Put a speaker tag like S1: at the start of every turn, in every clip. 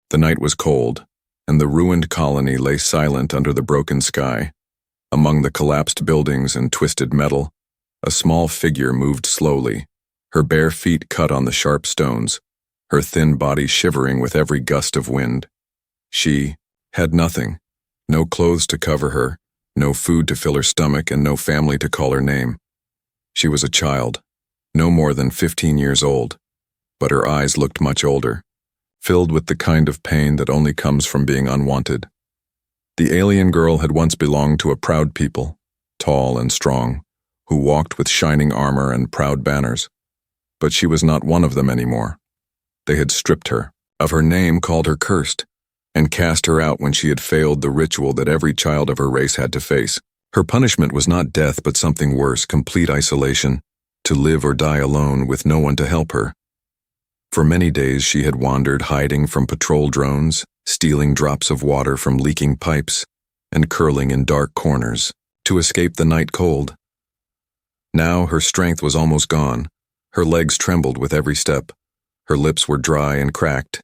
S1: The night was cold, and the ruined colony lay silent under the broken sky. Among the collapsed buildings and twisted metal, a small figure moved slowly, her bare feet cut on the sharp stones, her thin body shivering with every gust of wind. She had nothing, no clothes to cover her, no food to fill her stomach, and no family to call her name. She was a child, no more than 15 years old, but her eyes looked much older, filled with the kind of pain that only comes from being unwanted. The alien girl had once belonged to a proud people, tall and strong, who walked with shining armor and proud banners. But she was not one of them anymore. They had stripped her of her name, called her cursed, and cast her out when she had failed the ritual that every child of her race had to face. Her punishment was not death, but something worse, complete isolation, to live or die alone with no one to help her. For many days she had wandered, hiding from patrol drones, stealing drops of water from leaking pipes, and curling in dark corners to escape the night cold. Now her strength was almost gone. Her legs trembled with every step. Her lips were dry and cracked,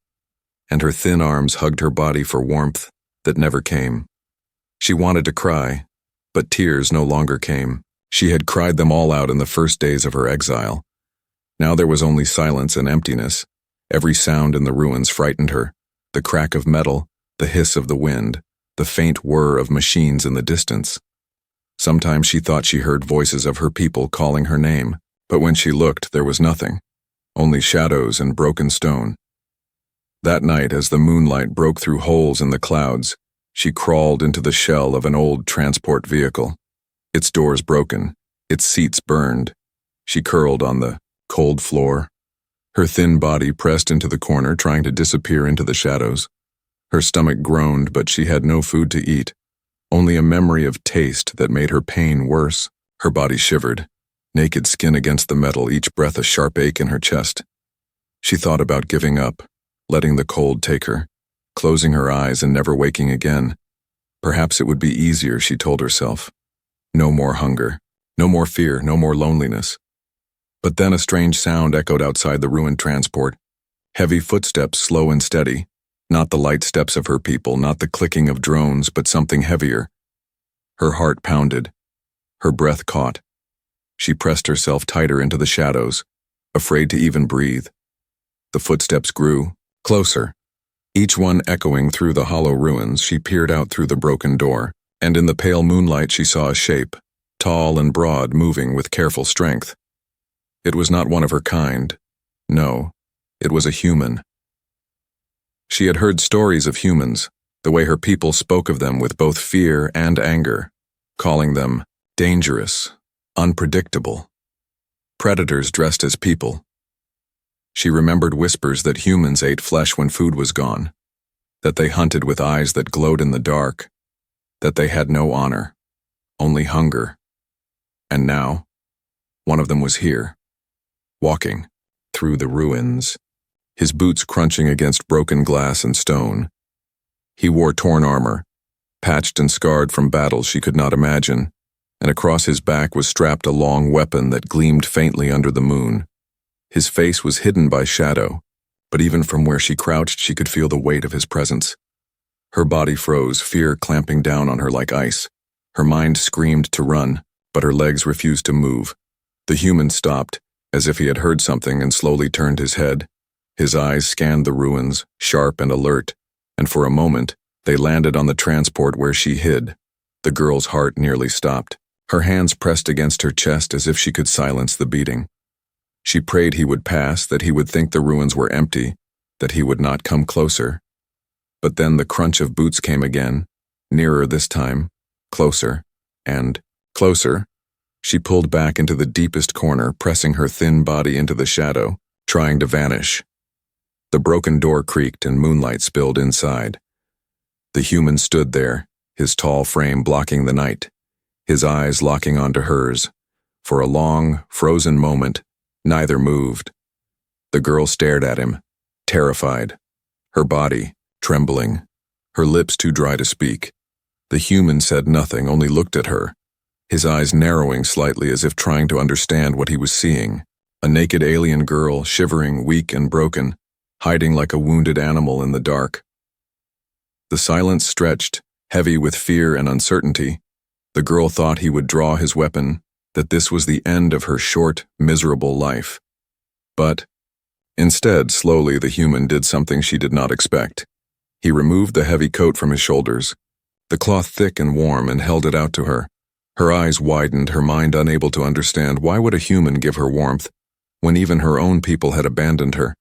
S1: and her thin arms hugged her body for warmth that never came. She wanted to cry, but tears no longer came. She had cried them all out in the first days of her exile. Now there was only silence and emptiness. Every sound in the ruins frightened her. The crack of metal, the hiss of the wind, the faint whir of machines in the distance. Sometimes she thought she heard voices of her people calling her name, but when she looked, there was nothing, only shadows and broken stone. That night, as the moonlight broke through holes in the clouds, she crawled into the shell of an old transport vehicle. Its doors broken, its seats burned. She curled on the cold floor, her thin body pressed into the corner, trying to disappear into the shadows. Her stomach groaned, but she had no food to eat, only a memory of taste that made her pain worse. Her body shivered, naked skin against the metal, each breath a sharp ache in her chest. She thought about giving up, letting the cold take her, closing her eyes and never waking again. Perhaps it would be easier, she told herself. No more hunger, no more fear, no more loneliness. But then a strange sound echoed outside the ruined transport. Heavy footsteps, slow and steady. Not the light steps of her people, not the clicking of drones, but something heavier. Her heart pounded. Her breath caught. She pressed herself tighter into the shadows, afraid to even breathe. The footsteps grew, closer. Each one echoing through the hollow ruins. She peered out through the broken door, and in the pale moonlight she saw a shape, tall and broad, moving with careful strength. It was not one of her kind. No, it was a human. She had heard stories of humans, the way her people spoke of them with both fear and anger, calling them dangerous, unpredictable, predators dressed as people. She remembered whispers that humans ate flesh when food was gone, that they hunted with eyes that glowed in the dark, that they had no honor, only hunger. And now, one of them was here, walking through the ruins, his boots crunching against broken glass and stone. He wore torn armor, patched and scarred from battles she could not imagine, and across his back was strapped a long weapon that gleamed faintly under the moon. His face was hidden by shadow, but even from where she crouched she could feel the weight of his presence. Her body froze, fear clamping down on her like ice. Her mind screamed to run, but her legs refused to move. The human stopped, as if he had heard something, and slowly turned his head. His eyes scanned the ruins, sharp and alert, and for a moment, they landed on the transport where she hid. The girl's heart nearly stopped. Her hands pressed against her chest as if she could silence the beating. She prayed he would pass, that he would think the ruins were empty, that he would not come closer. But then the crunch of boots came again, nearer this time, closer, and closer. She pulled back into the deepest corner, pressing her thin body into the shadow, trying to vanish. The broken door creaked and moonlight spilled inside. The human stood there, his tall frame blocking the night, his eyes locking onto hers. For a long, frozen moment, neither moved. The girl stared at him, terrified, her body trembling, her lips too dry to speak. The human said nothing, only looked at her, his eyes narrowing slightly as if trying to understand what he was seeing. A naked alien girl, shivering, weak and broken, hiding like a wounded animal in the dark. The silence stretched, heavy with fear and uncertainty. The girl thought he would draw his weapon, that this was the end of her short, miserable life. But instead, slowly the human did something she did not expect. He removed the heavy coat from his shoulders, the cloth thick and warm, and held it out to her. Her eyes widened, her mind unable to understand why would a human give her warmth when even her own people had abandoned her.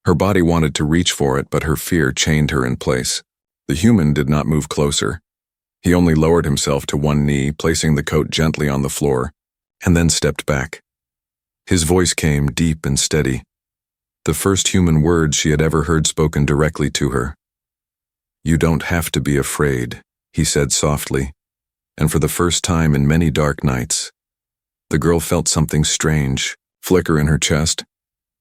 S1: Her body wanted to reach for it, but her fear chained her in place. The human did not move closer. He only lowered himself to one knee, placing the coat gently on the floor, and then stepped back. His voice came deep and steady, the first human words she had ever heard spoken directly to her. "You don't have to be afraid," he said softly, and for the first time in many dark nights, the girl felt something strange flicker in her chest.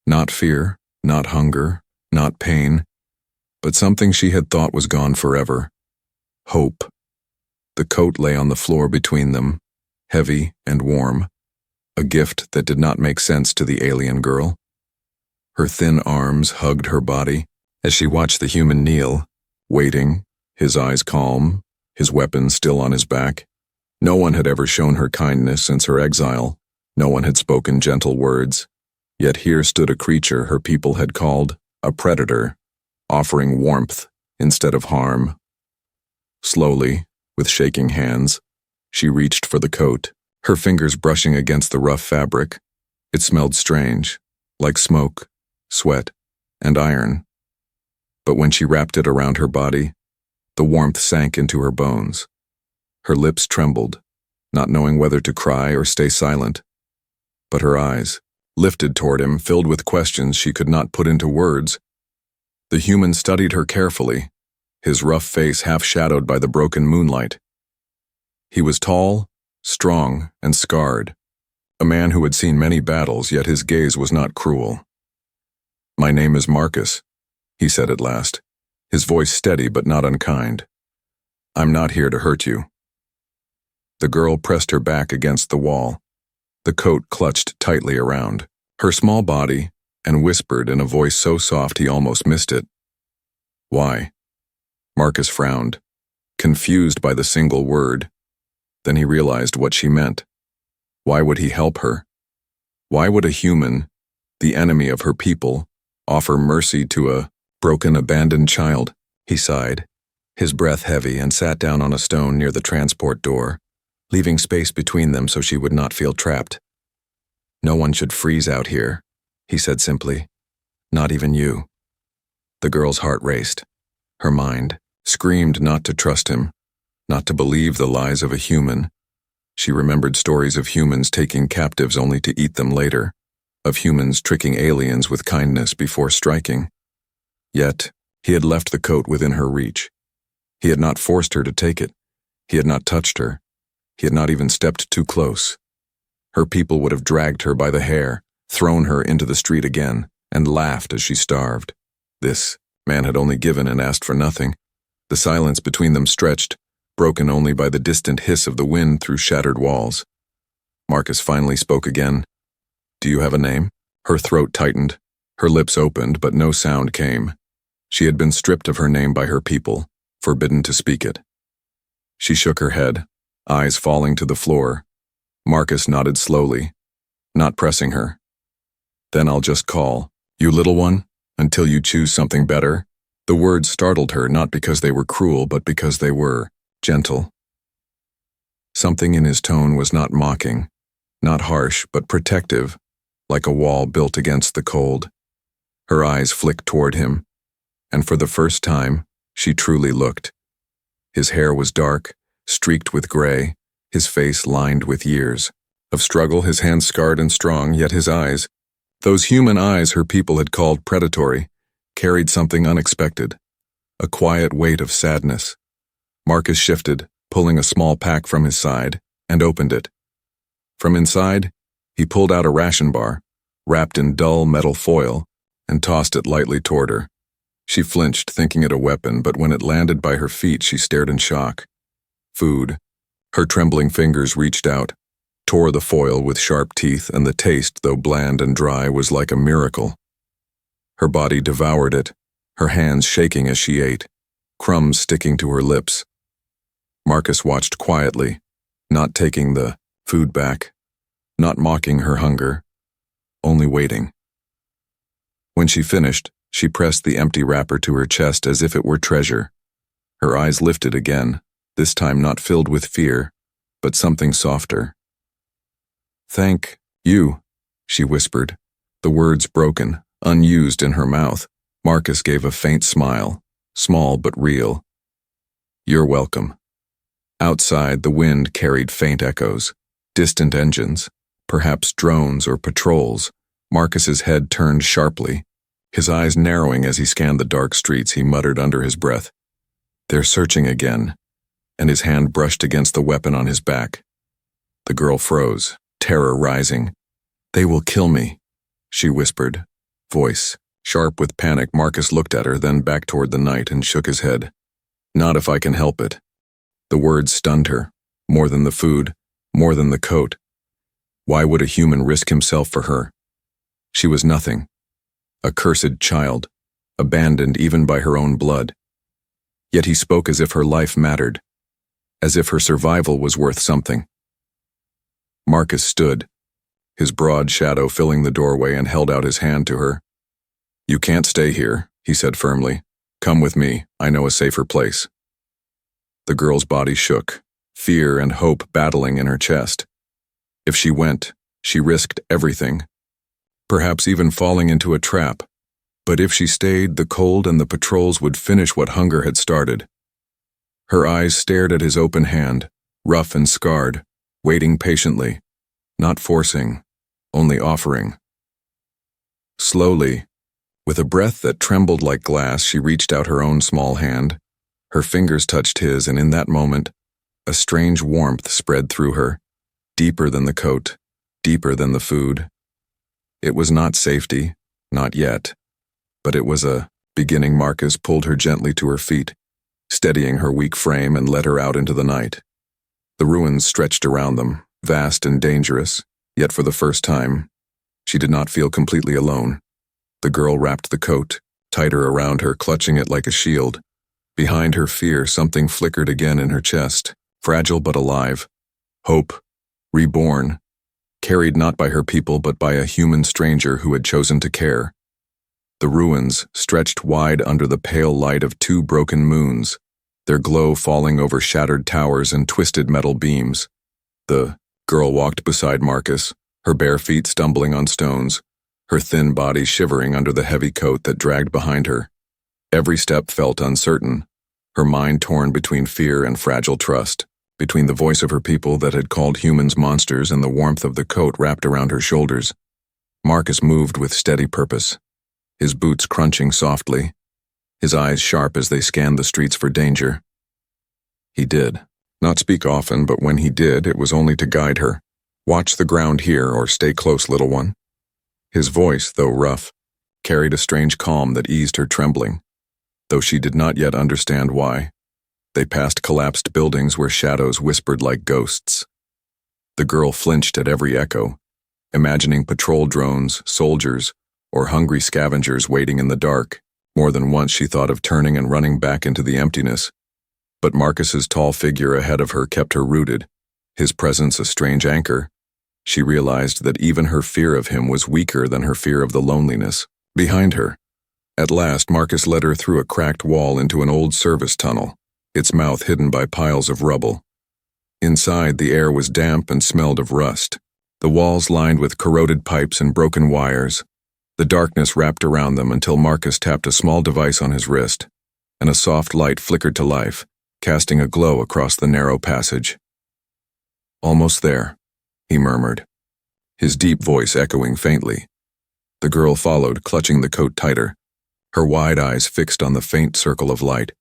S1: Not fear, not hunger, not pain, but something she had thought was gone forever. Hope. The coat lay on the floor between them, heavy and warm, a gift that did not make sense to the alien girl. Her thin arms hugged her body as she watched the human kneel, waiting, his eyes calm, his weapon still on his back. No one had ever shown her kindness since her exile. No one had spoken gentle words. Yet here stood a creature her people had called a predator, offering warmth instead of harm. Slowly, with shaking hands, she reached for the coat, her fingers brushing against the rough fabric. It smelled strange, like smoke, sweat, and iron. But when she wrapped it around her body, the warmth sank into her bones. Her lips trembled, not knowing whether to cry or stay silent. But her eyes, lifted toward him, filled with questions she could not put into words. The human studied her carefully, his rough face half-shadowed by the broken moonlight. He was tall, strong, and scarred, a man who had seen many battles, yet his gaze was not cruel. "My name is Marcus," he said at last, his voice steady but not unkind. "I'm not here to hurt you." The girl pressed her back against the wall, the coat clutched tightly around her small body, and whispered in a voice so soft he almost missed it. "Why?" Marcus frowned, confused by the single word. Then he realized what she meant. Why would he help her? Why would a human, the enemy of her people, offer mercy to a broken, abandoned child? He sighed, his breath heavy, and sat down on a stone near the transport door, leaving space between them so she would not feel trapped. "No one should freeze out here," he said simply. "Not even you." The girl's heart raced. Her mind screamed not to trust him, not to believe the lies of a human. She remembered stories of humans taking captives only to eat them later, of humans tricking aliens with kindness before striking. Yet, he had left the coat within her reach. He had not forced her to take it. He had not touched her. He had not even stepped too close. Her people would have dragged her by the hair, thrown her into the street again, and laughed as she starved. This man had only given and asked for nothing. The silence between them stretched, broken only by the distant hiss of the wind through shattered walls. Marcus finally spoke again. "Do you have a name?" Her throat tightened. Her lips opened, but no sound came. She had been stripped of her name by her people, forbidden to speak it. She shook her head, eyes falling to the floor. Marcus nodded slowly, not pressing her. "Then I'll just call you little one, until you choose something better." The words startled her, not because they were cruel, but because they were gentle. Something in his tone was not mocking, not harsh, but protective, like a wall built against the cold. Her eyes flicked toward him, and for the first time, she truly looked. His hair was dark, streaked with gray, his face lined with years of struggle, his hands scarred and strong, yet his eyes, those human eyes her people had called predatory, carried something unexpected, a quiet weight of sadness. Marcus shifted, pulling a small pack from his side, and opened it. From inside, he pulled out a ration bar, wrapped in dull metal foil, and tossed it lightly toward her. She flinched, thinking it a weapon, but when it landed by her feet, she stared in shock. Food. Her trembling fingers reached out, tore the foil with sharp teeth, and the taste, though bland and dry, was like a miracle. Her body devoured it, her hands shaking as she ate, crumbs sticking to her lips. Marcus watched quietly, not taking the food back, not mocking her hunger, only waiting. When she finished, she pressed the empty wrapper to her chest as if it were treasure. Her eyes lifted again, this time not filled with fear, but something softer. "Thank you," she whispered, the words broken, unused in her mouth. Marcus gave a faint smile, small but real. "You're welcome." Outside, the wind carried faint echoes, distant engines, perhaps drones or patrols. Marcus's head turned sharply, his eyes narrowing as he scanned the dark streets. He muttered under his breath, "They're searching again," and his hand brushed against the weapon on his back. The girl froze, terror rising. "They will kill me," she whispered, voice sharp with panic. Marcus looked at her, then back toward the night, and shook his head. "Not if I can help it." The words stunned her, more than the food, more than the coat. Why would a human risk himself for her? She was nothing. A cursed child, abandoned even by her own blood. Yet he spoke as if her life mattered, as if her survival was worth something. Marcus stood, his broad shadow filling the doorway, and held out his hand to her. "You can't stay here," he said firmly. "Come with me, I know a safer place." The girl's body shook, fear and hope battling in her chest. If she went, she risked everything, perhaps even falling into a trap. But if she stayed, the cold and the patrols would finish what hunger had started. Her eyes stared at his open hand, rough and scarred, waiting patiently, not forcing, only offering. Slowly, with a breath that trembled like glass, she reached out her own small hand. Her fingers touched his, and in that moment, a strange warmth spread through her, deeper than the coat, deeper than the food. It was not safety, not yet, but it was a beginning. Marcus pulled her gently to her feet, steadying her weak frame, and led her out into the night. The ruins stretched around them, vast and dangerous, yet for the first time, she did not feel completely alone. The girl wrapped the coat tighter around her, clutching it like a shield. Behind her fear, something flickered again in her chest, fragile but alive. Hope, reborn, carried not by her people but by a human stranger who had chosen to care. The ruins stretched wide under the pale light of two broken moons, their glow falling over shattered towers and twisted metal beams. The girl walked beside Marcus, her bare feet stumbling on stones, her thin body shivering under the heavy coat that dragged behind her. Every step felt uncertain, her mind torn between fear and fragile trust, between the voice of her people that had called humans monsters and the warmth of the coat wrapped around her shoulders. Marcus moved with steady purpose, his boots crunching softly, his eyes sharp as they scanned the streets for danger. He did not speak often, but when he did, it was only to guide her. "Watch the ground here, or stay close, little one." His voice, though rough, carried a strange calm that eased her trembling, though she did not yet understand why. They passed collapsed buildings where shadows whispered like ghosts. The girl flinched at every echo, imagining patrol drones, soldiers, or hungry scavengers waiting in the dark. More than once she thought of turning and running back into the emptiness, but Marcus's tall figure ahead of her kept her rooted, his presence a strange anchor. She realized that even her fear of him was weaker than her fear of the loneliness behind her. At last, Marcus led her through a cracked wall into an old service tunnel, its mouth hidden by piles of rubble. Inside, the air was damp and smelled of rust, the walls lined with corroded pipes and broken wires. The darkness wrapped around them until Marcus tapped a small device on his wrist, and a soft light flickered to life, casting a glow across the narrow passage. "Almost there," he murmured, his deep voice echoing faintly. The girl followed, clutching the coat tighter, her wide eyes fixed on the faint circle of light.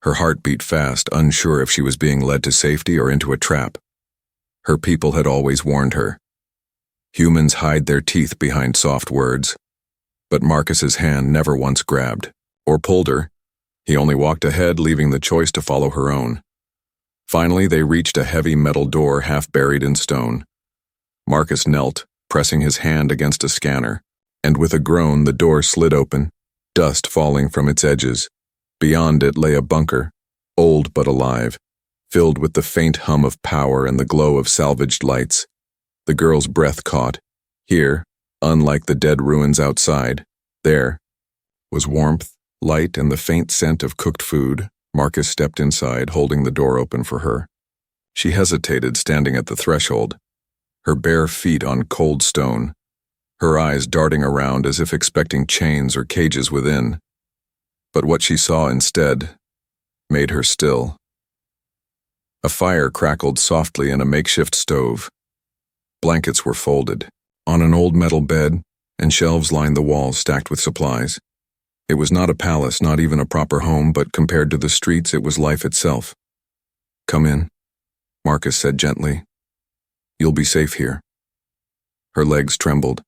S1: Her heart beat fast, unsure if she was being led to safety or into a trap. Her people had always warned her. Humans hide their teeth behind soft words, but Marcus's hand never once grabbed or pulled her. He only walked ahead, leaving the choice to follow her own. Finally, they reached a heavy metal door half buried in stone. Marcus knelt, pressing his hand against a scanner, and with a groan the door slid open, dust falling from its edges. Beyond it lay a bunker, old but alive, filled with the faint hum of power and the glow of salvaged lights. The girl's breath caught. Here, unlike the dead ruins outside, there was warmth, light, and the faint scent of cooked food. Marcus stepped inside, holding the door open for her. She hesitated, standing at the threshold, her bare feet on cold stone, her eyes darting around as if expecting chains or cages within. But what she saw instead made her still. A fire crackled softly in a makeshift stove. Blankets were folded on an old metal bed, and shelves lined the walls stacked with supplies. It was not a palace, not even a proper home, but compared to the streets, it was life itself. "Come in," Marcus said gently. "You'll be safe here." Her legs trembled,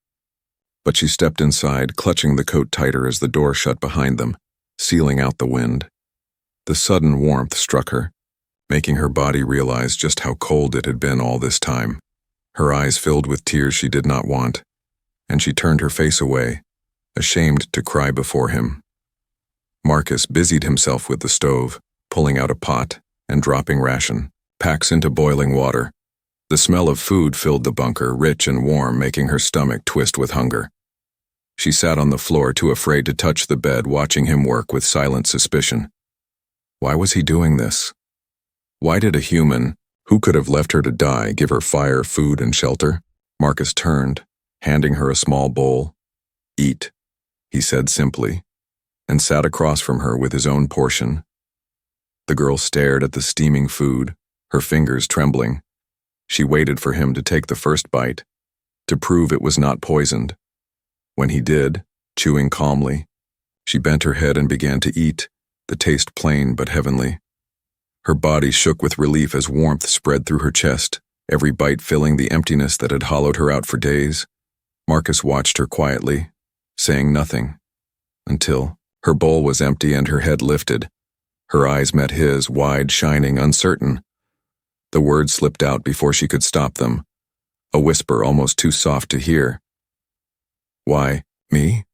S1: but she stepped inside, clutching the coat tighter as the door shut behind them, sealing out the wind. The sudden warmth struck her, making her body realize just how cold it had been all this time. Her eyes filled with tears she did not want, and she turned her face away, ashamed to cry before him. Marcus busied himself with the stove, pulling out a pot and dropping ration packs into boiling water. The smell of food filled the bunker, rich and warm, making her stomach twist with hunger. She sat on the floor, too afraid to touch the bed, watching him work with silent suspicion. Why was he doing this? Why did a human, who could have left her to die, give her fire, food, and shelter? Marcus turned, handing her a small bowl. "Eat," he said simply, and sat across from her with his own portion. The girl stared at the steaming food, her fingers trembling. She waited for him to take the first bite, to prove it was not poisoned. When he did, chewing calmly, she bent her head and began to eat, the taste plain but heavenly. Her body shook with relief as warmth spread through her chest, every bite filling the emptiness that had hollowed her out for days. Marcus watched her quietly, saying nothing, until her bowl was empty and her head lifted. Her eyes met his, wide, shining, uncertain. The words slipped out before she could stop them, a whisper almost too soft to hear. "Why, me?"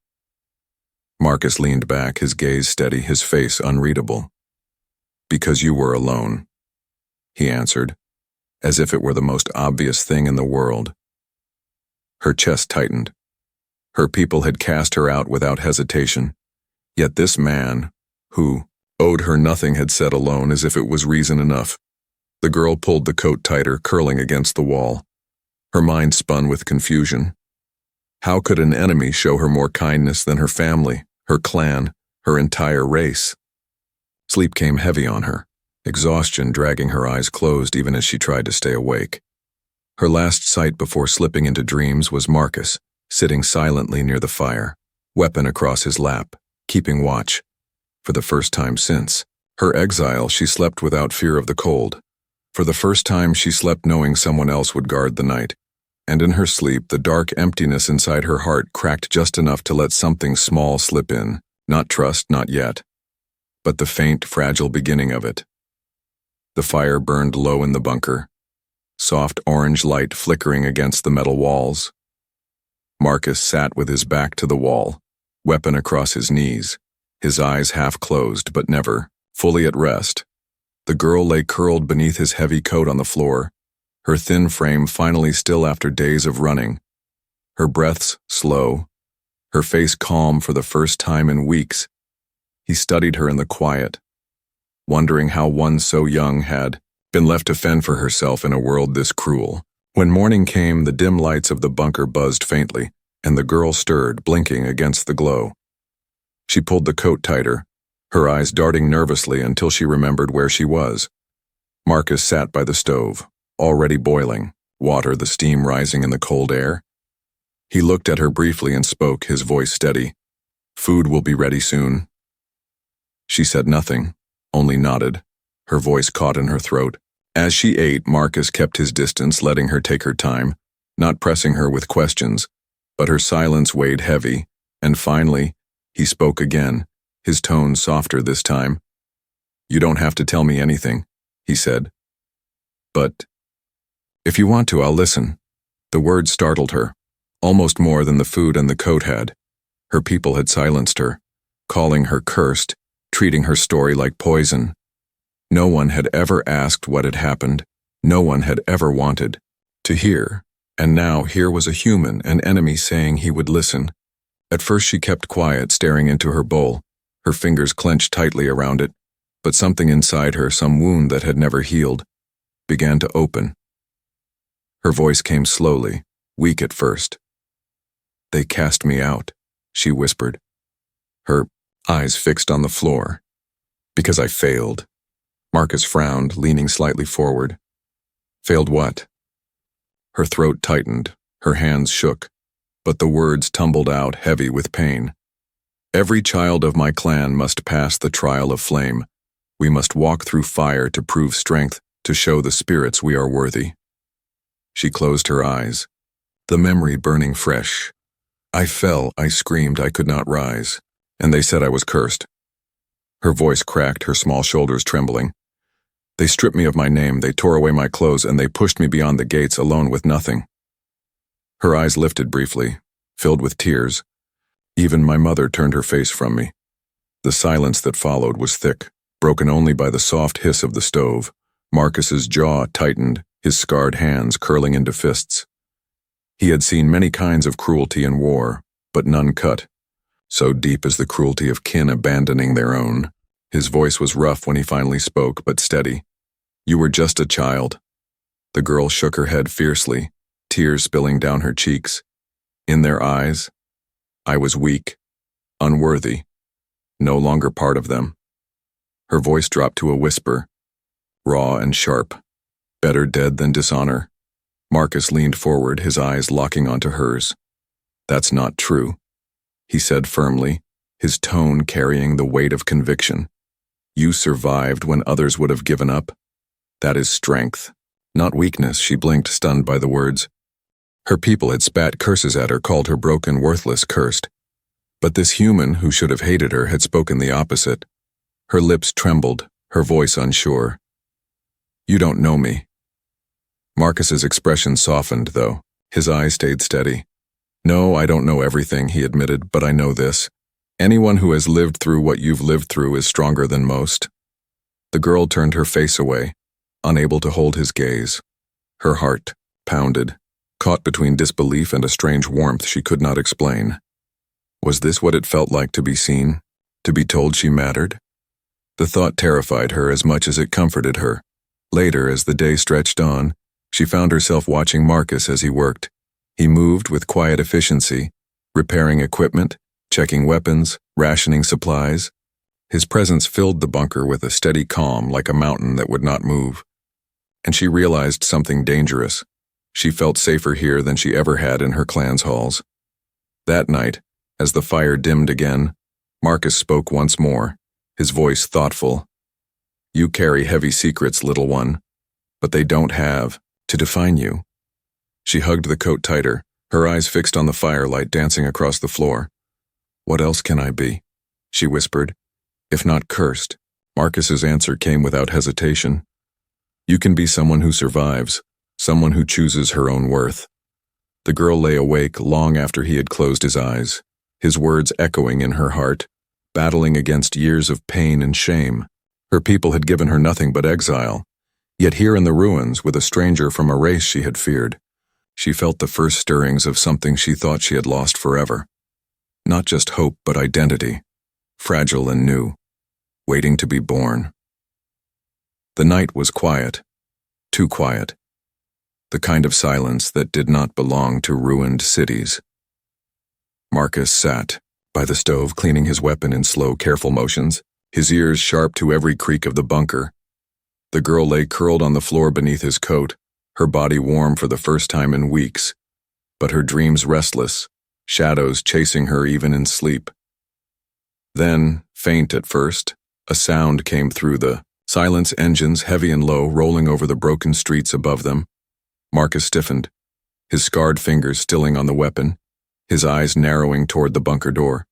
S1: Marcus leaned back, his gaze steady, his face unreadable. "Because you were alone," he answered, as if it were the most obvious thing in the world. Her chest tightened. Her people had cast her out without hesitation, yet this man, who owed her nothing, had said alone, as if it was reason enough. The girl pulled the coat tighter, curling against the wall. Her mind spun with confusion. How could an enemy show her more kindness than her family, her clan, her entire race? Sleep came heavy on her, exhaustion dragging her eyes closed even as she tried to stay awake. Her last sight before slipping into dreams was Marcus, sitting silently near the fire, weapon across his lap, keeping watch. For the first time since her exile, she slept without fear of the cold. For the first time, she slept knowing someone else would guard the night. And in her sleep, the dark emptiness inside her heart cracked just enough to let something small slip in. Not trust, not yet, but the faint, fragile beginning of it. The fire burned low in the bunker, soft orange light flickering against the metal walls. Marcus sat with his back to the wall, weapon across his knees, his eyes half closed but never fully at rest. The girl lay curled beneath his heavy coat on the floor, her thin frame finally still after days of running, her breaths slow, her face calm for the first time in weeks. He studied her in the quiet, wondering how one so young had been left to fend for herself in a world this cruel. When morning came, the dim lights of the bunker buzzed faintly, and the girl stirred, blinking against the glow. She pulled the coat tighter, her eyes darting nervously until she remembered where she was. Marcus sat by the stove, already boiling, water, the steam rising in the cold air. He looked at her briefly and spoke, his voice steady. "Food will be ready soon." She said nothing, only nodded, her voice caught in her throat. As she ate, Marcus kept his distance, letting her take her time, not pressing her with questions, but her silence weighed heavy, and finally, he spoke again, his tone softer this time. "You don't have to tell me anything," he said. "But if you want to, I'll listen." The words startled her, almost more than the food and the coat had. Her people had silenced her, calling her cursed, treating her story like poison. No one had ever asked what had happened. No one had ever wanted to hear. And now here was a human, an enemy, saying he would listen. At first she kept quiet, staring into her bowl, her fingers clenched tightly around it, but something inside her, some wound that had never healed, began to open. Her voice came slowly, weak at first. "They cast me out," she whispered, her eyes fixed on the floor. "Because I failed." Marcus frowned, leaning slightly forward. "Failed what?" Her throat tightened, her hands shook, but the words tumbled out heavy with pain. "Every child of my clan must pass the trial of flame. We must walk through fire to prove strength, to show the spirits we are worthy." She closed her eyes, the memory burning fresh. "I fell, I screamed, I could not rise, and they said I was cursed." Her voice cracked, her small shoulders trembling. "They stripped me of my name, they tore away my clothes, and they pushed me beyond the gates alone with nothing." Her eyes lifted briefly, filled with tears. Even my mother turned her face from me. The silence that followed was thick, broken only by the soft hiss of the stove. Marcus's jaw tightened, his scarred hands curling into fists. He had seen many kinds of cruelty in war, but none cut so deep as the cruelty of kin abandoning their own. His voice was rough when he finally spoke, but steady. "You were just a child." The girl shook her head fiercely, tears spilling down her cheeks. In their eyes, I was weak, unworthy, no longer part of them. Her voice dropped to a whisper, raw and sharp. "Better dead than dishonor." Marcus leaned forward, his eyes locking onto hers. "That's not true," he said firmly, his tone carrying the weight of conviction. "You survived when others would have given up. That is strength, not weakness." She blinked, stunned by the words. Her people had spat curses at her, called her broken, worthless, cursed. But this human who should have hated her had spoken the opposite. Her lips trembled, her voice unsure. "You don't know me." Marcus's expression softened, though. His eyes stayed steady. "No, I don't know everything," he admitted, "but I know this. Anyone who has lived through what you've lived through is stronger than most." The girl turned her face away, unable to hold his gaze. Her heart pounded, caught between disbelief and a strange warmth she could not explain. Was this what it felt like to be seen, to be told she mattered? The thought terrified her as much as it comforted her. Later, as the day stretched on, she found herself watching Marcus as he worked. He moved with quiet efficiency, repairing equipment, checking weapons, rationing supplies. His presence filled the bunker with a steady calm, like a mountain that would not move. And she realized something dangerous. She felt safer here than she ever had in her clan's halls. That night, as the fire dimmed again, Marcus spoke once more, his voice thoughtful. "You carry heavy secrets, little one, but they don't have to define you." She hugged the coat tighter, her eyes fixed on the firelight dancing across the floor. "What else can I be?" she whispered. "If not cursed." Marcus's answer came without hesitation. "You can be someone who survives, someone who chooses her own worth." The girl lay awake long after he had closed his eyes, his words echoing in her heart, battling against years of pain and shame. Her people had given her nothing but exile, yet here in the ruins, with a stranger from a race she had feared, she felt the first stirrings of something she thought she had lost forever. Not just hope, but identity, fragile and new, waiting to be born. The night was quiet, too quiet. The kind of silence that did not belong to ruined cities. Marcus sat by the stove, cleaning his weapon in slow, careful motions, his ears sharp to every creak of the bunker. The girl lay curled on the floor beneath his coat, her body warm for the first time in weeks, but her dreams restless, shadows chasing her even in sleep. Then, faint at first, a sound came through the silence, engines heavy and low rolling over the broken streets above them. Marcus stiffened, his scarred fingers stilling on the weapon, his eyes narrowing toward the bunker door.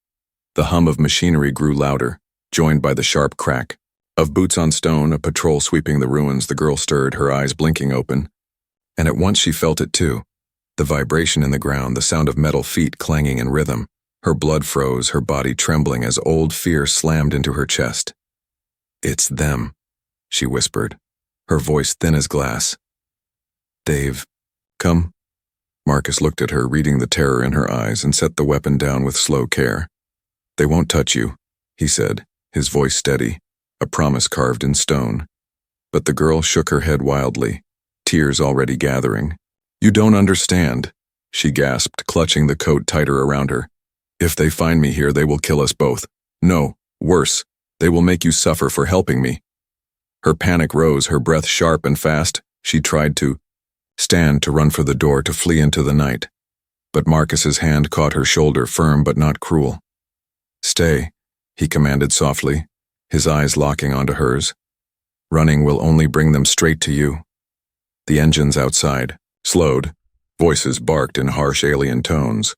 S1: The hum of machinery grew louder, joined by the sharp crack of boots on stone, a patrol sweeping the ruins. The girl stirred, her eyes blinking open. And at once she felt it too, the vibration in the ground, the sound of metal feet clanging in rhythm. Her blood froze, her body trembling as old fear slammed into her chest. "It's them," she whispered, her voice thin as glass. "Dave, come." Marcus looked at her, reading the terror in her eyes, and set the weapon down with slow care. "They won't touch you," he said, his voice steady, a promise carved in stone. But the girl shook her head wildly, tears already gathering. "You don't understand," she gasped, clutching the coat tighter around her. "If they find me here, they will kill us both. No, worse, they will make you suffer for helping me." Her panic rose, her breath sharp and fast. She tried to stand, to run for the door, to flee into the night. But Marcus's hand caught her shoulder, firm but not cruel. "Stay," he commanded softly, his eyes locking onto hers. "Running will only bring them straight to you." The engines outside slowed. Voices barked in harsh alien tones.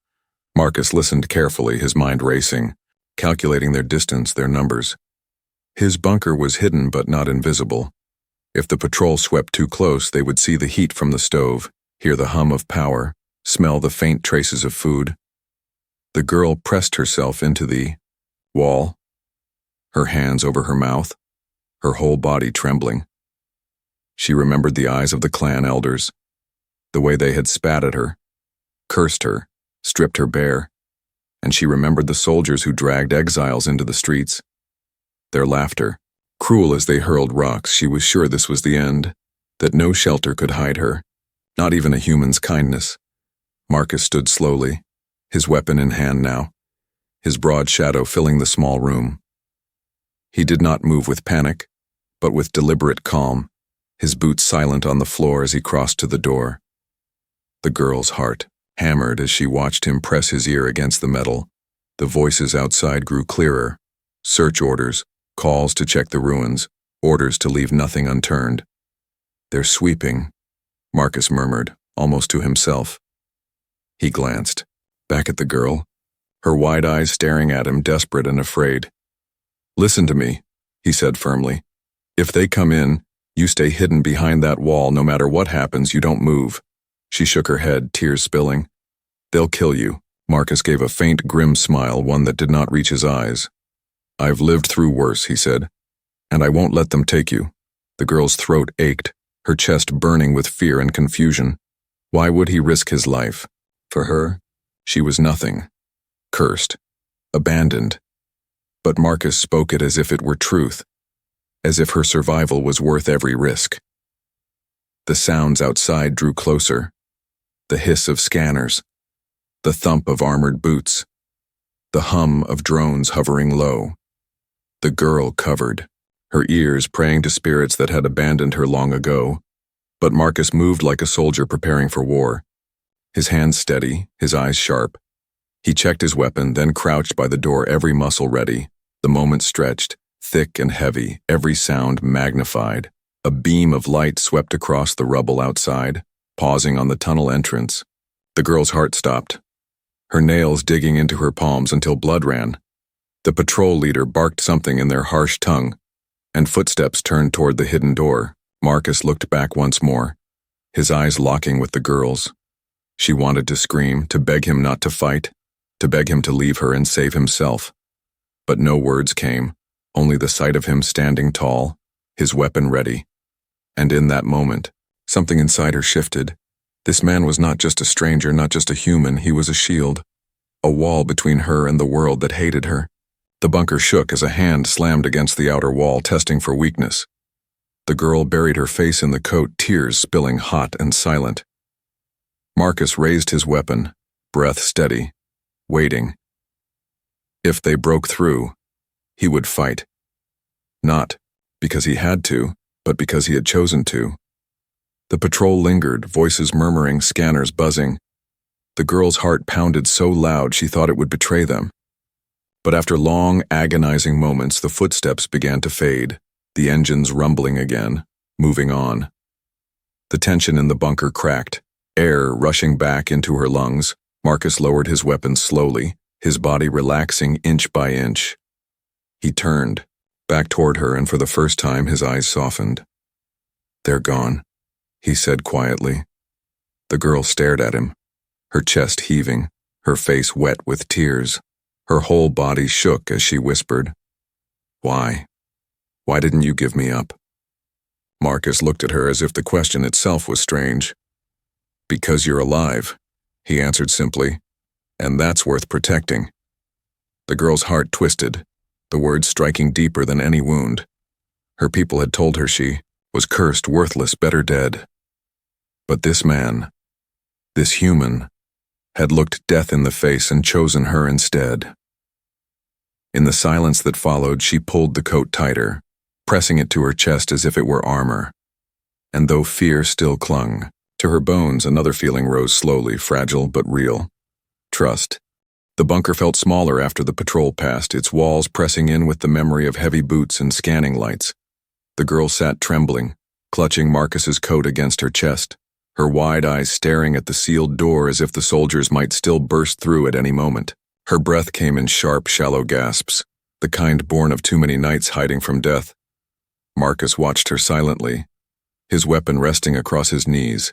S1: Marcus listened carefully, his mind racing, calculating their distance, their numbers. His bunker was hidden but not invisible. If the patrol swept too close, they would see the heat from the stove, hear the hum of power, smell the faint traces of food. The girl pressed herself into the wall, her hands over her mouth, her whole body trembling. She remembered the eyes of the clan elders, the way they had spat at her, cursed her, stripped her bare, and she remembered the soldiers who dragged exiles into the streets. Their laughter, cruel as they hurled rocks. She was sure this was the end, that no shelter could hide her, not even a human's kindness. Marcus stood slowly, his weapon in hand now, his broad shadow filling the small room. He did not move with panic, but with deliberate calm, his boots silent on the floor as he crossed to the door. The girl's heart hammered as she watched him press his ear against the metal. The voices outside grew clearer. Search orders, calls to check the ruins, orders to leave nothing unturned. "They're sweeping," Marcus murmured, almost to himself. He glanced, back at the girl, her wide eyes staring at him, desperate and afraid. "Listen to me," he said firmly. "If they come in, you stay hidden behind that wall. No matter what happens, you don't move." She shook her head, tears spilling. "They'll kill you." Marcus gave a faint, grim smile, one that did not reach his eyes. "I've lived through worse," he said, "and I won't let them take you." The girl's throat ached, her chest burning with fear and confusion. Why would he risk his life? For her, she was nothing. Cursed. Abandoned. But Marcus spoke it as if it were truth, as if her survival was worth every risk. The sounds outside drew closer. The hiss of scanners, the thump of armored boots, the hum of drones hovering low. The girl covered, her ears praying to spirits that had abandoned her long ago. But Marcus moved like a soldier preparing for war, his hands steady, his eyes sharp. He checked his weapon, then crouched by the door, every muscle ready. The moment stretched, thick and heavy, every sound magnified. A beam of light swept across the rubble outside, pausing on the tunnel entrance. The girl's heart stopped, her nails digging into her palms until blood ran. The patrol leader barked something in their harsh tongue, and footsteps turned toward the hidden door. Marcus looked back once more, his eyes locking with the girl's. She wanted to scream, to beg him not to fight, to beg him to leave her and save himself. But no words came, only the sight of him standing tall, his weapon ready. And in that moment, something inside her shifted. This man was not just a stranger, not just a human, he was a shield, a wall between her and the world that hated her. The bunker shook as a hand slammed against the outer wall, testing for weakness. The girl buried her face in the coat, tears spilling hot and silent. Marcus raised his weapon, breath steady, waiting. If they broke through, he would fight. Not because he had to, but because he had chosen to. The patrol lingered, voices murmuring, scanners buzzing. The girl's heart pounded so loud she thought it would betray them. But after long, agonizing moments, the footsteps began to fade, the engines rumbling again, moving on. The tension in the bunker cracked, air rushing back into her lungs. Marcus lowered his weapon slowly, his body relaxing inch by inch. He turned, back toward her, and for the first time his eyes softened. "They're gone," he said quietly. The girl stared at him, her chest heaving, her face wet with tears. Her whole body shook as she whispered, "Why? Why didn't you give me up?" Marcus looked at her as if the question itself was strange. "Because you're alive," he answered simply, "and that's worth protecting." The girl's heart twisted, the words striking deeper than any wound. Her people had told her she was cursed, worthless, better dead. But this man, this human, had looked death in the face and chosen her instead. In the silence that followed, she pulled the coat tighter, pressing it to her chest as if it were armor. And though fear still clung, to her bones another feeling rose slowly, fragile but real. Trust. The bunker felt smaller after the patrol passed, its walls pressing in with the memory of heavy boots and scanning lights. The girl sat trembling, clutching Marcus's coat against her chest, her wide eyes staring at the sealed door as if the soldiers might still burst through at any moment. Her breath came in sharp, shallow gasps, the kind born of too many nights hiding from death. Marcus watched her silently, his weapon resting across his knees,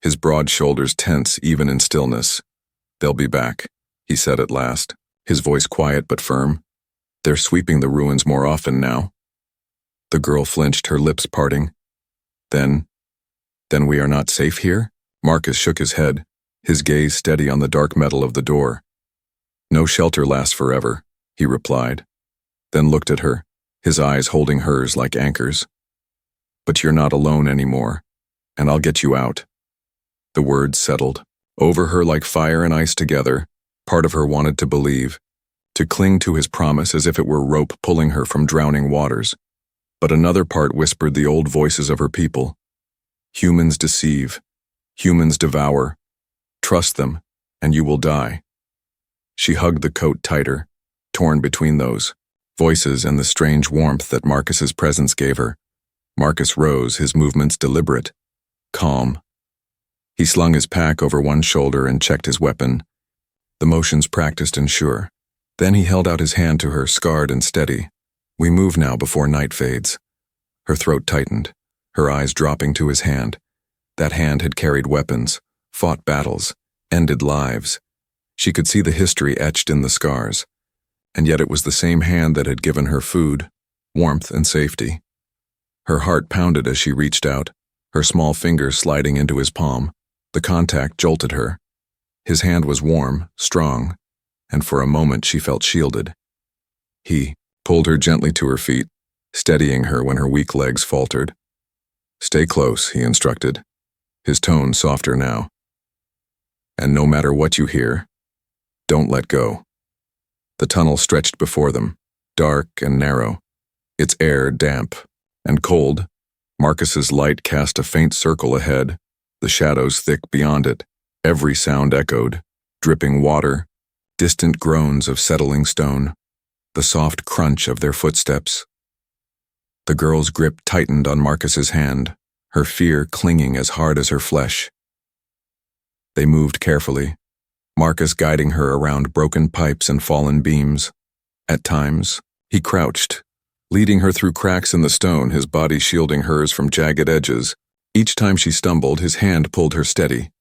S1: his broad shoulders tense even in stillness. "They'll be back," he said at last, his voice quiet but firm. "They're sweeping the ruins more often now." The girl flinched, her lips parting. Then we are not safe here?" Marcus shook his head, his gaze steady on the dark metal of the door. "No shelter lasts forever," he replied, then looked at her, his eyes holding hers like anchors. "But you're not alone anymore, and I'll get you out." The words settled over her like fire and ice together. Part of her wanted to believe, to cling to his promise as if it were rope pulling her from drowning waters. But another part whispered the old voices of her people. Humans deceive, humans devour. Trust them, and you will die. She hugged the coat tighter, torn between those voices and the strange warmth that Marcus's presence gave her. Marcus rose, his movements deliberate, calm. He slung his pack over one shoulder and checked his weapon, the motions practiced and sure. Then he held out his hand to her, scarred and steady. "We move now before night fades." Her throat tightened, her eyes dropping to his hand. That hand had carried weapons, fought battles, ended lives. She could see the history etched in the scars. And yet it was the same hand that had given her food, warmth, and safety. Her heart pounded as she reached out, her small fingers sliding into his palm. The contact jolted her. His hand was warm, strong, and for a moment she felt shielded. He pulled her gently to her feet, steadying her when her weak legs faltered. "Stay close," he instructed, his tone softer now. "And no matter what you hear, don't let go." The tunnel stretched before them, dark and narrow, its air damp and cold. Marcus's light cast a faint circle ahead, the shadows thick beyond it. Every sound echoed, dripping water, distant groans of settling stone, the soft crunch of their footsteps. The girl's grip tightened on Marcus's hand, her fear clinging as hard as her flesh. They moved carefully, Marcus guiding her around broken pipes and fallen beams. At times, he crouched, leading her through cracks in the stone, his body shielding hers from jagged edges. Each time she stumbled, his hand pulled her steady,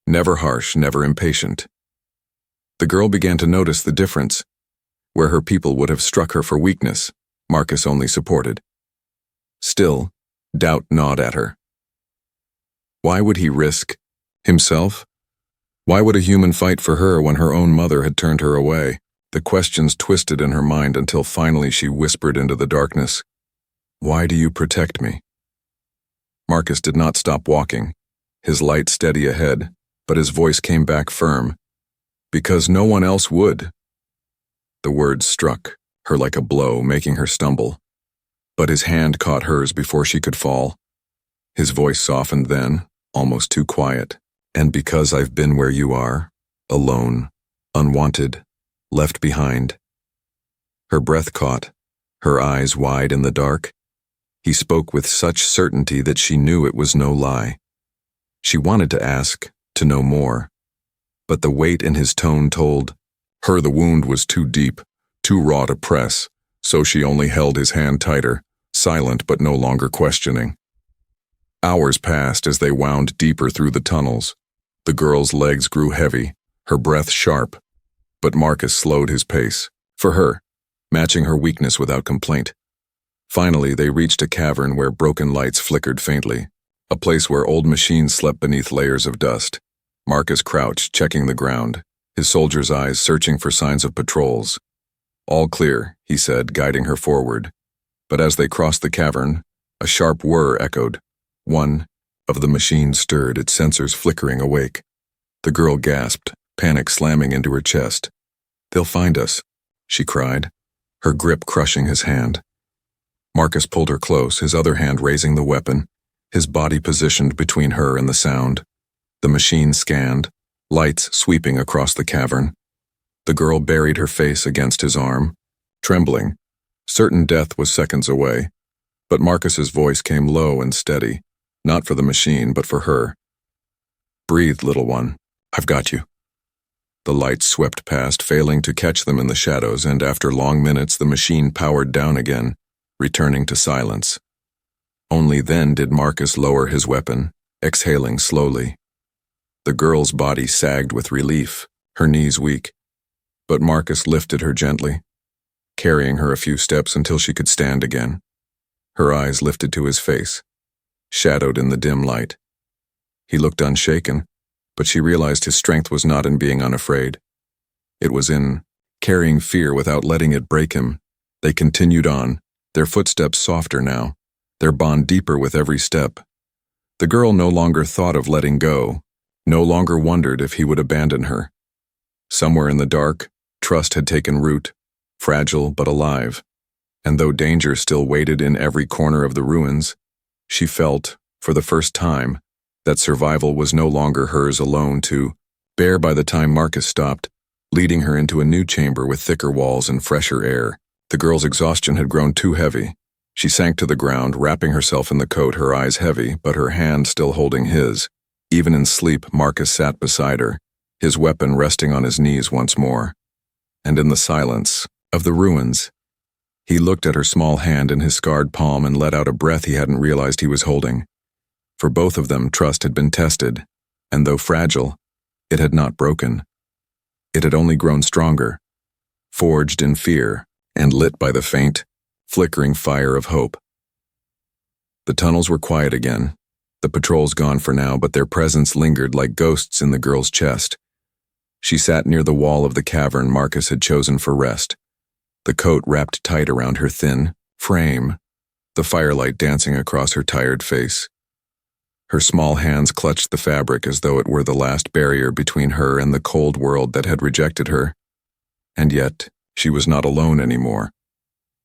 S1: never harsh, never impatient. The girl began to notice the difference. Where her people would have struck her for weakness, Marcus only supported. Still, doubt gnawed at her. Why would he risk himself? Why would a human fight for her when her own mother had turned her away? The questions twisted in her mind until finally she whispered into the darkness, "Why do you protect me?" Marcus did not stop walking, his light steady ahead, but his voice came back firm. "Because no one else would." The words struck her like a blow, making her stumble. But his hand caught hers before she could fall. His voice softened then, almost too quiet. "And because I've been where you are, alone, unwanted, left behind." Her breath caught, her eyes wide in the dark. He spoke with such certainty that she knew it was no lie. She wanted to ask, to know more. But the weight in his tone told her the wound was too deep, too raw to press, so she only held his hand tighter, silent but no longer questioning. Hours passed as they wound deeper through the tunnels. The girl's legs grew heavy, her breath sharp. But Marcus slowed his pace. For her, matching her weakness without complaint. Finally, they reached a cavern where broken lights flickered faintly, a place where old machines slept beneath layers of dust. Marcus crouched, checking the ground, his soldier's eyes searching for signs of patrols. "All clear," he said, guiding her forward. But as they crossed the cavern, a sharp whir echoed. One of the machines stirred, its sensors flickering awake. The girl gasped, panic slamming into her chest. "They'll find us," she cried, her grip crushing his hand. Marcus pulled her close, his other hand raising the weapon, his body positioned between her and the sound. The machine scanned, lights sweeping across the cavern. The girl buried her face against his arm, trembling, certain death was seconds away. But Marcus's voice came low and steady, not for the machine, but for her. "Breathe, little one. I've got you." The lights swept past, failing to catch them in the shadows, and after long minutes the machine powered down again, returning to silence. Only then did Marcus lower his weapon, exhaling slowly. The girl's body sagged with relief, her knees weak. But Marcus lifted her gently, carrying her a few steps until she could stand again. Her eyes lifted to his face, shadowed in the dim light. He looked unshaken, but she realized his strength was not in being unafraid. It was in carrying fear without letting it break him. They continued on, their footsteps softer now, their bond deeper with every step. The girl no longer thought of letting go, no longer wondered if he would abandon her. Somewhere in the dark, trust had taken root, fragile but alive. And though danger still waited in every corner of the ruins, she felt, for the first time, that survival was no longer hers alone to bear. By the time Marcus stopped, leading her into a new chamber with thicker walls and fresher air, the girl's exhaustion had grown too heavy. She sank to the ground, wrapping herself in the coat, her eyes heavy, but her hand still holding his. Even in sleep, Marcus sat beside her, his weapon resting on his knees once more. And in the silence of the ruins, he looked at her small hand in his scarred palm and let out a breath he hadn't realized he was holding. For both of them, trust had been tested, and though fragile, it had not broken. It had only grown stronger, forged in fear, and lit by the faint, flickering fire of hope. The tunnels were quiet again, the patrols gone for now, but their presence lingered like ghosts in the girl's chest. She sat near the wall of the cavern Marcus had chosen for rest, the coat wrapped tight around her thin frame, the firelight dancing across her tired face. Her small hands clutched the fabric as though it were the last barrier between her and the cold world that had rejected her. And yet, she was not alone anymore.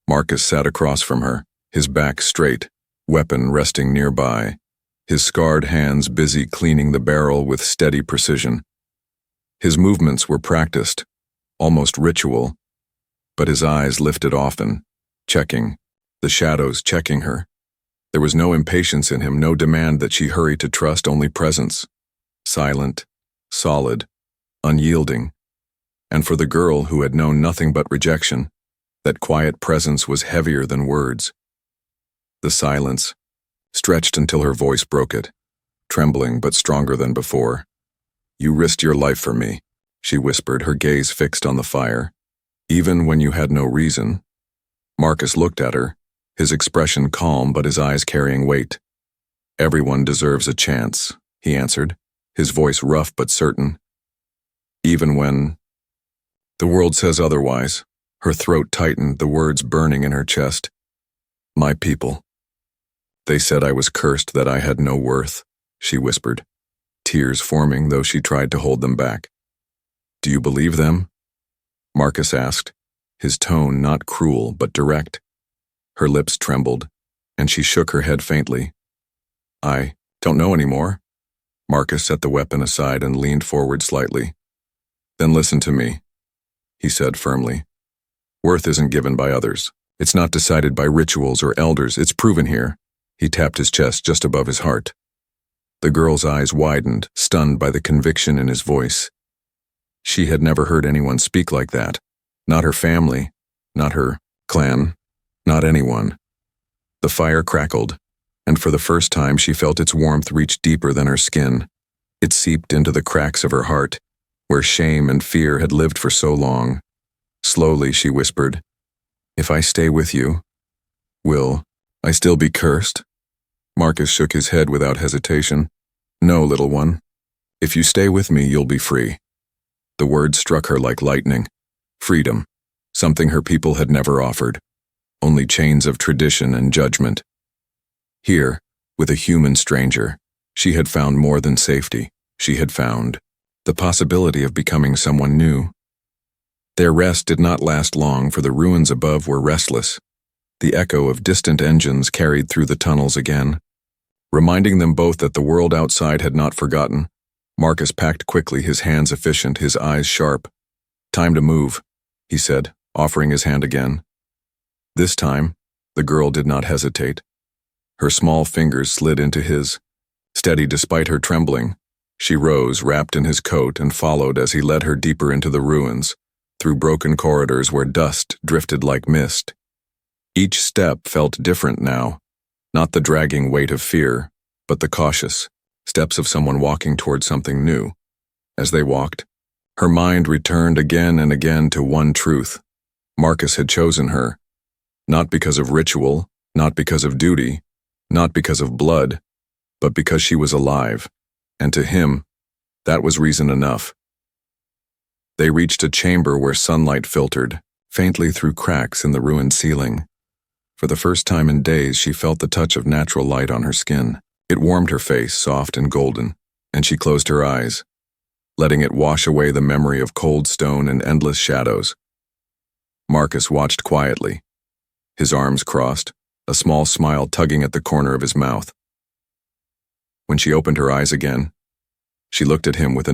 S1: Marcus sat across from her, his back straight, weapon resting nearby, his scarred hands busy cleaning the barrel with steady precision. His movements were practiced, almost ritual, but his eyes lifted often, checking, the shadows checking her. There was no impatience in him, no demand that she hurry to trust, only presence. Silent, solid, unyielding. And for the girl who had known nothing but rejection, that quiet presence was heavier than words. The silence stretched until her voice broke it, trembling but stronger than before. "You risked your life for me," she whispered, her gaze fixed on the fire. "Even when you had no reason." Marcus looked at her, his expression calm but his eyes carrying weight. "Everyone deserves a chance," he answered, his voice rough but certain. "Even when the world says otherwise." Her throat tightened, the words burning in her chest. "My people. They said I was cursed, that I had no worth," she whispered, tears forming though she tried to hold them back. "Do you believe them?" Marcus asked, his tone not cruel but direct. Her lips trembled, and she shook her head faintly. "I don't know anymore." Marcus set the weapon aside and leaned forward slightly. "Then listen to me," he said firmly. "Worth isn't given by others. It's not decided by rituals or elders. It's proven here." He tapped his chest just above his heart. The girl's eyes widened, stunned by the conviction in his voice. She had never heard anyone speak like that. Not her family, not her clan, not anyone. The fire crackled, and for the first time she felt its warmth reach deeper than her skin. It seeped into the cracks of her heart, where shame and fear had lived for so long. Slowly, she whispered, "If I stay with you, will I still be cursed?" Marcus shook his head without hesitation. "No, little one. If you stay with me, you'll be free." The word struck her like lightning. Freedom, something her people had never offered. Only chains of tradition and judgment. Here, with a human stranger, she had found more than safety. She had found the possibility of becoming someone new. Their rest did not last long, for the ruins above were restless. The echo of distant engines carried through the tunnels again, reminding them both that the world outside had not forgotten. Marcus packed quickly, his hands efficient, his eyes sharp. "Time to move," he said, offering his hand again. This time, the girl did not hesitate. Her small fingers slid into his. Steady despite her trembling, she rose, wrapped in his coat, and followed as he led her deeper into the ruins, through broken corridors where dust drifted like mist. Each step felt different now, not the dragging weight of fear, but the cautious steps of someone walking toward something new. As they walked, her mind returned again and again to one truth. Marcus had chosen her, not because of ritual, not because of duty, not because of blood, but because she was alive, and to him, that was reason enough. They reached a chamber where sunlight filtered, faintly through cracks in the ruined ceiling. For the first time in days, she felt the touch of natural light on her skin. It warmed her face, soft and golden, and she closed her eyes, letting it wash away the memory of cold stone and endless shadows. Marcus watched quietly, his arms crossed, a small smile tugging at the corner of his mouth. When she opened her eyes again, she looked at him with a